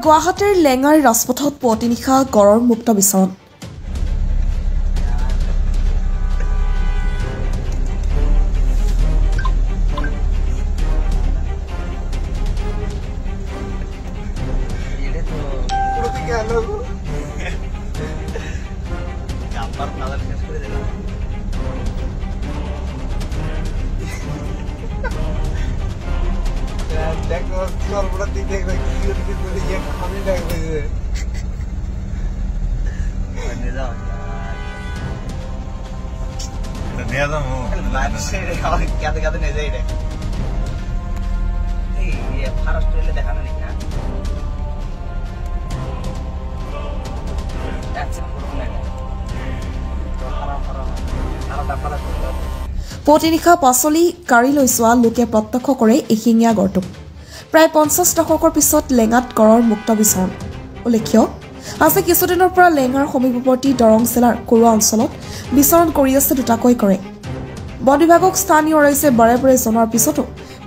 গুৱাহাটীৰ লেঙাৰ ৰাজপথত পুৱতি নিশা গড়ৰ মুক্ত বিচৰণ পুৱতি নিশা পাচলি কাঢ়ি লৈ যোৱা লোকে প্ৰত্যক্ষ কৰে এশিঙীয়া গড়টোক প্ৰায় 50 দশকৰ পিছত লেঙাত গড়ৰ মুক্ত বিচৰণ উল্লেখ্য আজি কিছুদিনৰ পৰা লেঙাৰ সমীপৱৰ্তী দৰং জিলাৰ কুৰুৱা অঞ্চলত বিচৰণ কৰি আছে দুটাকৈ গড়ে বন বিভাগক স্থানীয় ৰাইজে বাৰে বাৰে জনোৱাৰ পিছতো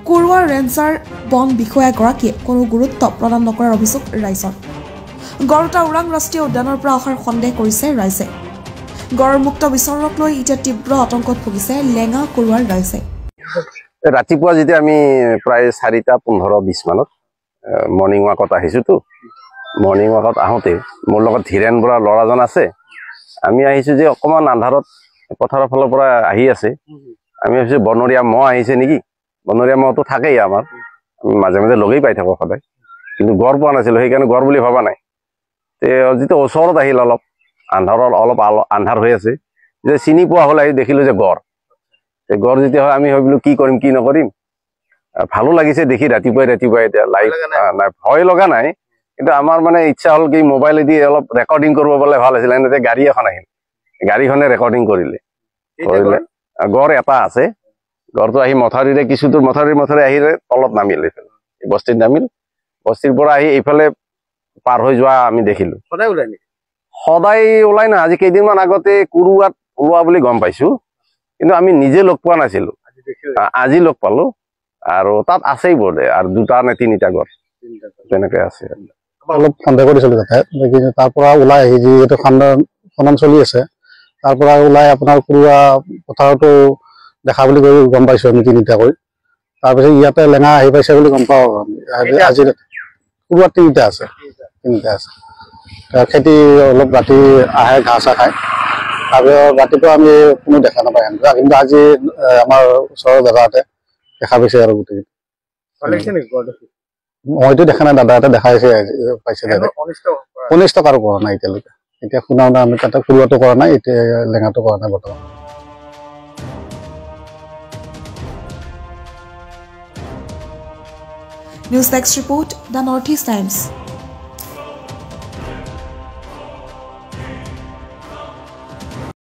কুৰুৱা ৰেঞ্জাৰ বন বিষয়াগৰাকীয়ে কোনো গুৰুত্ব প্ৰদান নকৰাৰ অভিযোগ ৰাইজৰ গড়টা ওৰাং ৰাষ্ট্ৰীয় উদ্যানৰ পৰা অহাৰ সন্দেহ কৰিছে ৰাইজে গড়ৰ মুক্ত বিচৰণক লৈ এতিয়া তীব্ৰ আতংকত ভুগিছে লেঙা কুৰুৱাৰ ৰাইজে ৰাতিপুৱা যেতিয়া আমি প্ৰায় 4:15-20 মানত মৰ্নিং ৱাকত আহিছোতো মৰ্নিং ৱাকত আহোঁতে মোৰ লগত ধীৰেন বৰা ল'ৰাজন আছে আমি আহিছো যে অকমান আন্ধাৰত পথাৰৰ ফালৰ পৰা আহি আছে আমি ভাবিছো বনৰীয়া মহ আহিছে নেকি বনৰীয়া মহটো থাকেই আমাৰ মাজে মাজে লগেই পাই থাকো সদায় কিন্তু গড় পোৱা নাছিলো সেইকাৰণে গড় বুলি ভবা নাই তে যেতিয়া ওচৰত আহিল অলপ আন্ধাৰ হৈ আছে যে চিনি পোৱা হ'ল আহি দেখিলো যে গড় গড় যেতিয়া হয় আমি ভাবিলো কি কৰিম কি নকৰিম ভালো লাগিছে দেখি ৰাতিপুৱাই এতিয়া লাইভ নাই ভয় লগা নাই কিন্তু আমাৰ মানে ইচ্ছা হ'ল কি মোবাইলেদি অলপ ৰেকৰ্ডিং কৰিব পালে ভাল আছিল এনেতে গাড়ী এখন আহিল গাড়ীখনে ৰেকৰ্ডিং কৰিলে গড় এটা আছে গড়টো আহি মথাৰিৰে কিছু দূৰ মথাৰি আহিলে তলত নামিল এইফালে বস্তিত নামিল বস্তিৰ পৰা আহি এইফালে পাৰ হৈ যোৱা আমি দেখিলো সদায় ওলাই না আজি কেইদিনমান আগতে কুৰুৱাত ওলোৱা বুলি গম পাইছো কিন্তু আমি নিজে লগ পোৱা নাছিলো আজি লগ পালো আৰু তাত আছেই বোধে আৰু 2টা নে 3টা গড় তেনেকৈ আছে অলপ সন্দেহ কৰিছিলো তাতে তাৰ পৰা ওলাই আহি যিহেতু খনন চলি আছে তাৰ পৰা ওলাই আপোনাৰ কুৰুৱা পথাৰতো দেখা বুলি গম পাইছো আমি 3টাকৈ তাৰপিছত ইয়াতে লেঙা আহি পাইছে বুলি গম পাওঁ আজি কুৰুৱাত 3টা আছে খেতি অলপ ৰাতি আহে ঘাঁহ চাহ খায় তাৰপিছত ৰাতিপুৱা আমি কোনো দেখা নাপায় কিন্তু আজি আমাৰ ওচৰৰ জেগাতে দেখা পাইছে আৰু গোটেই মইতো দেখা নাই দাদা এটা দেখাইছে পাইছে অনিষ্ট কাৰো কৰা নাই এতিয়ালৈকে এতিয়া শুনা আমি তাতে কুৰুৱাটো কৰা নাই এতিয়া লেঙাটো কৰা নাই বৰ্তমান news desk report the north east times